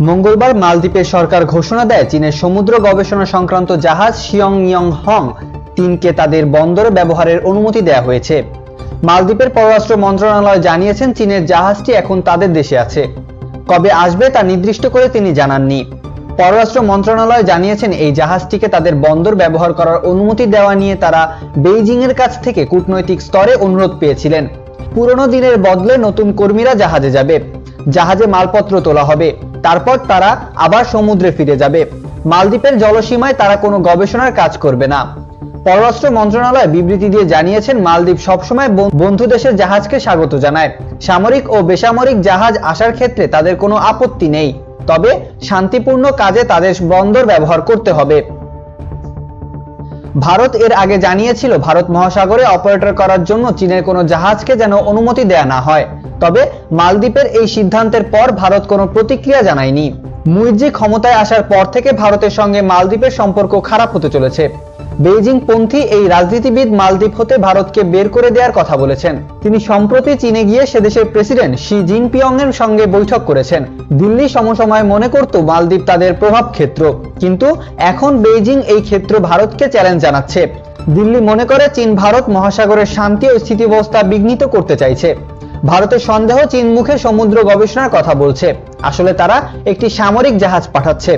মঙ্গলবার মালদ্বীপের সরকার ঘোষণা দেয় চীনের সমুদ্র গবেষণা সংক্রান্ত জাহাজ শিয়ংইয়ং হং 3কে তাদের বন্দরে ব্যবহারের অনুমতি দেওয়া হয়েছে। মালদ্বীপের পররাষ্ট্র মন্ত্রণালয় জানিয়েছেন চীনের জাহাজটি এখন তাদের দেশে আছে। কবে আসবে তা নির্দিষ্ট করে তিনি জানাননি। পররাষ্ট্র মন্ত্রণালয় জানিয়েছেন এই জাহাজটিকে তাদের বন্দর ব্যবহার করার অনুমতি দেওয়া নিয়ে তারা বেইজিং এর কাছ থেকে কূটনৈতিক স্তরে অনুরোধ পেয়েছিলেন। পুরনো দিনের বদলে নতুন কর্মীরা জাহাজে যাবে, জাহাজে মালপত্র তোলা হবে, তারপর তারা আবার সমুদ্রে ফিরে যাবে। মালদ্বীপের জলসীমায় তারা কোনো গবেষণার কাজ করবে না। পররাষ্ট্র মন্ত্রণালয় বিবৃতি দিয়ে জানিয়েছেন মালদ্বীপ সবসময় বন্ধু দেশের জাহাজকে স্বাগত জানায়। সামরিক ও বেসামরিক জাহাজ আসার ক্ষেত্রে তাদের কোনো আপত্তি নেই, তবে শান্তিপূর্ণ কাজে তাদের বন্দর ব্যবহার করতে হবে। ভারত এর আগে জানিয়েছিল ভারত মহাসাগরে অপারেটর করার জন্য চীনের কোনো জাহাজকে যেন অনুমতি দেয়া না হয়। তবে মালদ্বীপের এই সিদ্ধান্তের পর ভারত কোনো প্রতিক্রিয়া জানায়নি। মুইজি ক্ষমতায় আসার পর থেকে ভারতের সঙ্গে মালদ্বীপের সম্পর্ক খারাপ হতে চলেছে। বেইজিং পন্থী এই রাজনীতিবিদ মালদ্বীপ হতে ভারতকে বের করে দেওয়ার কথা বলেছেন। তিনি সম্প্রতি চীনে গিয়ে সেদেশের প্রেসিডেন্ট শি জিনপিং এর সঙ্গে বৈঠক করেছেন। দিল্লি সমসময় মনে করত মালদ্বীপ তাদের প্রভাব ক্ষেত্র, কিন্তু এখন বেইজিং এই ক্ষেত্র ভারতকে চ্যালেঞ্জ জানাচ্ছে। দিল্লি মনে করে চীন ভারত মহাসাগরের শান্তি ও স্থিতিবস্থা বিঘ্নিত করতে চাইছে। ভারতের সন্দেহ চীন মুখে সমুদ্র গবেষণার কথা বলছে, আসলে তারা একটি সামরিক জাহাজ পাঠাচ্ছে।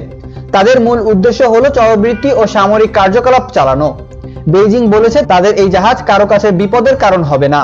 তাদের মূল উদ্দেশ্য হলো চরবৃত্তি ও সামরিক কার্যকলাপ চালানো। বেইজিং বলেছে তাদের এই জাহাজ কারো কাছে বিপদের কারণ হবে না।